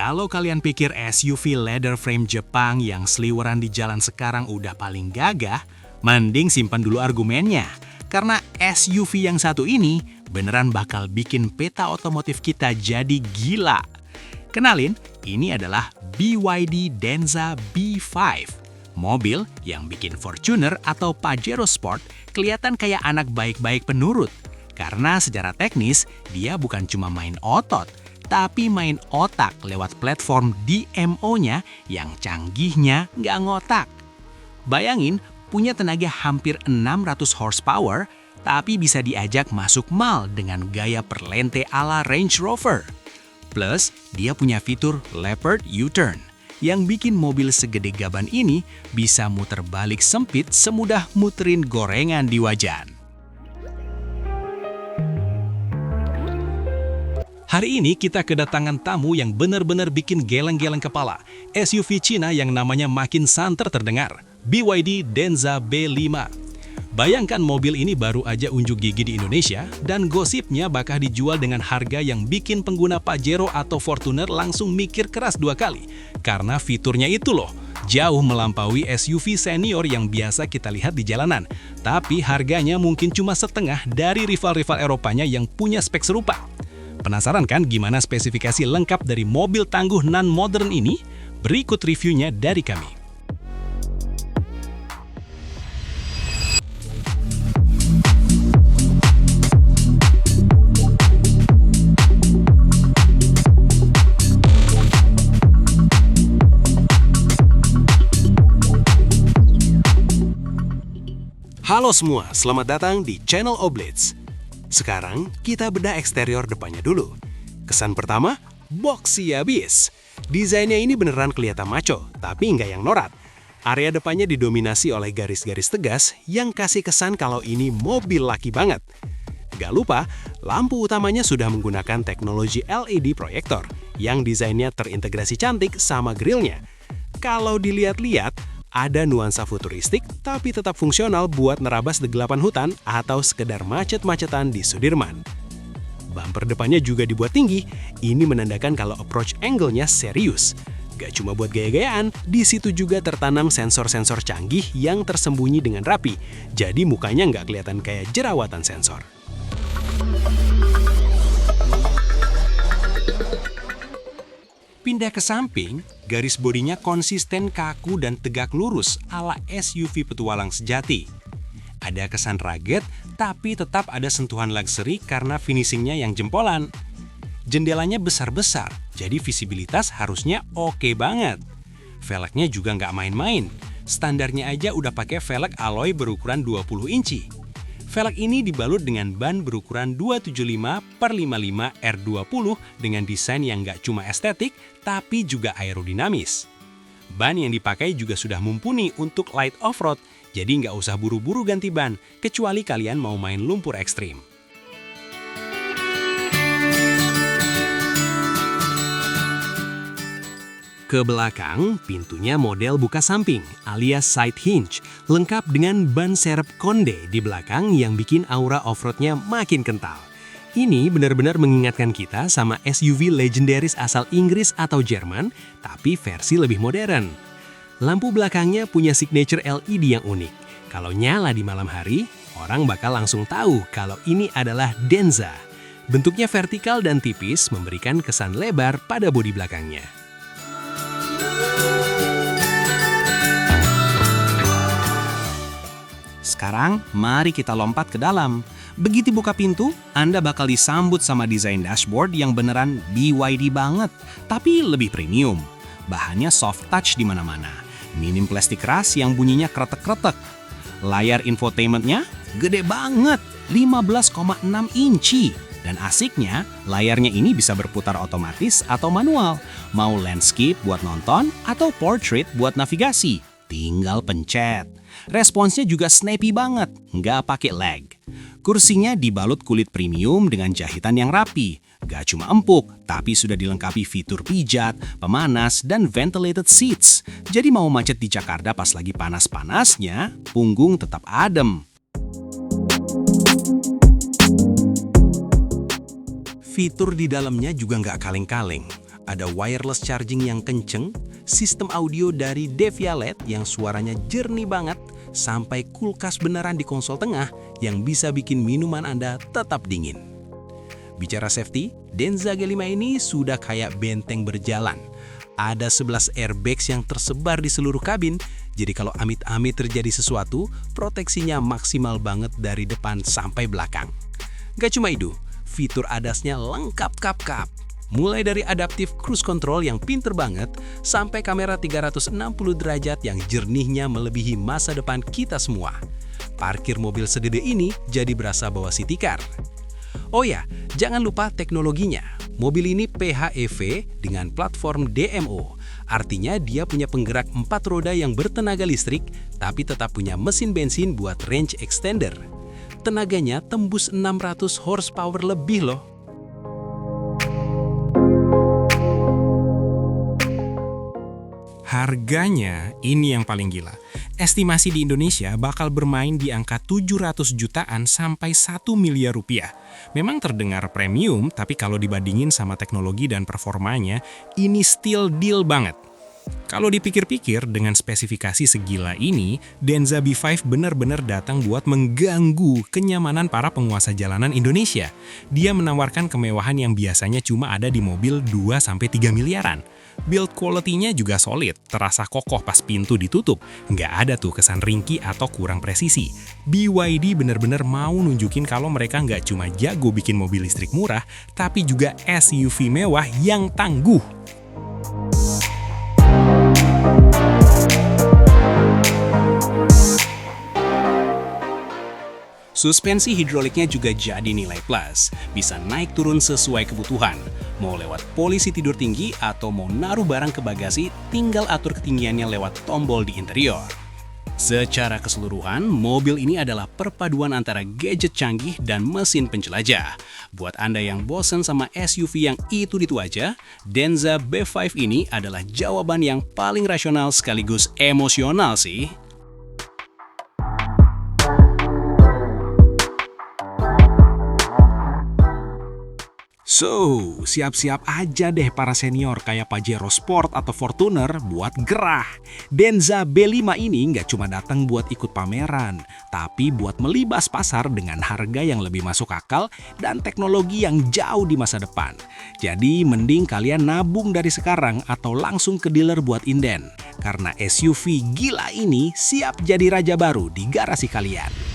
Kalau kalian pikir SUV leather frame Jepang yang seliweran di jalan sekarang udah paling gagah, mending simpan dulu argumennya. Karena SUV yang satu ini beneran bakal bikin peta otomotif kita jadi gila. Kenalin, ini adalah BYD Denza B5. Mobil yang bikin Fortuner atau Pajero Sport kelihatan kayak anak baik-baik penurut. Karena secara teknis, dia bukan cuma main otot, tapi main otak lewat platform DMO-nya yang canggihnya nggak ngotak. Bayangin, punya tenaga hampir 600 horsepower, tapi bisa diajak masuk mall dengan gaya perlente ala Range Rover. Plus, dia punya fitur Leopard U-Turn, yang bikin mobil segede gaban ini bisa muter balik sempit semudah muterin gorengan di wajan. Hari ini kita kedatangan tamu yang benar-benar bikin geleng-geleng kepala. SUV Cina yang namanya makin santer terdengar, BYD Denza B5. Bayangkan mobil ini baru aja unjuk gigi di Indonesia dan gosipnya bakal dijual dengan harga yang bikin pengguna Pajero atau Fortuner langsung mikir keras dua kali. Karena fiturnya itu loh, jauh melampaui SUV senior yang biasa kita lihat di jalanan. Tapi harganya mungkin cuma setengah dari rival-rival Eropanya yang punya spek serupa. Penasaran kan gimana spesifikasi lengkap dari mobil tangguh non-modern ini? Berikut reviewnya dari kami. Halo semua, selamat datang di channel Oblitz. Sekarang kita bedah eksterior depannya dulu. Kesan pertama, boxy abis. Desainnya ini beneran kelihatan maco, tapi nggak yang norak. Area depannya didominasi oleh garis-garis tegas yang kasih kesan kalau ini mobil laki banget. Gak lupa, lampu utamanya sudah menggunakan teknologi LED proyektor yang desainnya terintegrasi cantik sama grillnya. Kalau dilihat-lihat, ada nuansa futuristik tapi tetap fungsional buat nerabas degelapan hutan atau sekedar macet-macetan di Sudirman. Bumper depannya juga dibuat tinggi, ini menandakan kalau approach angle-nya serius. Gak cuma buat gaya-gayaan, di situ juga tertanam sensor-sensor canggih yang tersembunyi dengan rapi, jadi mukanya nggak kelihatan kayak jerawatan sensor. Pindah ke samping, garis bodinya konsisten kaku dan tegak lurus ala SUV petualang sejati. Ada kesan rugged, tapi tetap ada sentuhan luxury karena finishingnya yang jempolan. Jendelanya besar-besar, jadi visibilitas harusnya oke banget. Velgnya juga nggak main-main, standarnya aja udah pakai velg alloy berukuran 20 inci. Velg ini dibalut dengan ban berukuran 275/55 R20 dengan desain yang nggak cuma estetik, tapi juga aerodinamis. Ban yang dipakai juga sudah mumpuni untuk light off-road, jadi nggak usah buru-buru ganti ban, kecuali kalian mau main lumpur ekstrim. Ke belakang, pintunya model buka samping alias side hinge, lengkap dengan ban serep konde di belakang yang bikin aura off-roadnya makin kental. Ini benar-benar mengingatkan kita sama SUV legendaris asal Inggris atau Jerman, tapi versi lebih modern. Lampu belakangnya punya signature LED yang unik. Kalau nyala di malam hari, orang bakal langsung tahu kalau ini adalah Denza. Bentuknya vertikal dan tipis memberikan kesan lebar pada bodi belakangnya. Sekarang, mari kita lompat ke dalam. Begitu buka pintu, Anda bakal disambut sama desain dashboard yang beneran BYD banget, tapi lebih premium. Bahannya soft touch di mana-mana. Minim plastik keras yang bunyinya kretek-kretek. Layar infotainmentnya gede banget, 15,6 inci. Dan asiknya, layarnya ini bisa berputar otomatis atau manual. Mau landscape buat nonton atau portrait buat navigasi. Tinggal pencet. Responsnya juga snappy banget, nggak pakai lag. Kursinya dibalut kulit premium dengan jahitan yang rapi. Gak cuma empuk, tapi sudah dilengkapi fitur pijat, pemanas, dan ventilated seats. Jadi mau macet di Jakarta pas lagi panas-panasnya, punggung tetap adem. Fitur di dalamnya juga nggak kaleng-kaleng. ada wireless charging yang kenceng, sistem audio dari Devialet yang suaranya jernih banget, sampai kulkas beneran di konsol tengah yang bisa bikin minuman Anda tetap dingin. Bicara safety, Denza G5 ini sudah kayak benteng berjalan. Ada 11 airbags yang tersebar di seluruh kabin, jadi kalau amit-amit terjadi sesuatu, proteksinya maksimal banget dari depan sampai belakang. Gak cuma itu, fitur ADAS-nya lengkap kap-kap. Mulai dari adaptive cruise control yang pinter banget, sampai kamera 360 derajat yang jernihnya melebihi masa depan kita semua. Parkir mobil segede ini jadi berasa bawa city car. Oh ya, jangan lupa teknologinya. Mobil ini PHEV dengan platform DMO. Artinya dia punya penggerak 4 roda yang bertenaga listrik, tapi tetap punya mesin bensin buat range extender. Tenaganya tembus 600 horsepower lebih loh. Harganya ini yang paling gila. Estimasi di Indonesia bakal bermain di angka 700 jutaan sampai 1 miliar rupiah. Memang terdengar premium, tapi kalau dibandingin sama teknologi dan performanya, ini still deal banget. Kalau dipikir-pikir, dengan spesifikasi segila ini, Denza B5 benar-benar datang buat mengganggu kenyamanan para penguasa jalanan Indonesia. Dia menawarkan kemewahan yang biasanya cuma ada di mobil 2-3 miliaran. Build quality-nya juga solid, terasa kokoh pas pintu ditutup. Nggak ada tuh kesan ringkih atau kurang presisi. BYD benar-benar mau nunjukin kalau mereka nggak cuma jago bikin mobil listrik murah, tapi juga SUV mewah yang tangguh. Suspensi hidroliknya juga jadi nilai plus, bisa naik turun sesuai kebutuhan. Mau lewat polisi tidur tinggi atau mau naruh barang ke bagasi, tinggal atur ketinggiannya lewat tombol di interior. Secara keseluruhan, mobil ini adalah perpaduan antara gadget canggih dan mesin penjelajah. Buat Anda yang bosen sama SUV yang itu aja, Denza B5 ini adalah jawaban yang paling rasional sekaligus emosional sih. So, siap-siap aja deh para senior kayak Pajero Sport atau Fortuner buat gerah. Denza B5 ini nggak cuma datang buat ikut pameran, tapi buat melibas pasar dengan harga yang lebih masuk akal dan teknologi yang jauh di masa depan. Jadi mending kalian nabung dari sekarang atau langsung ke dealer buat inden. Karena SUV gila ini siap jadi raja baru di garasi kalian.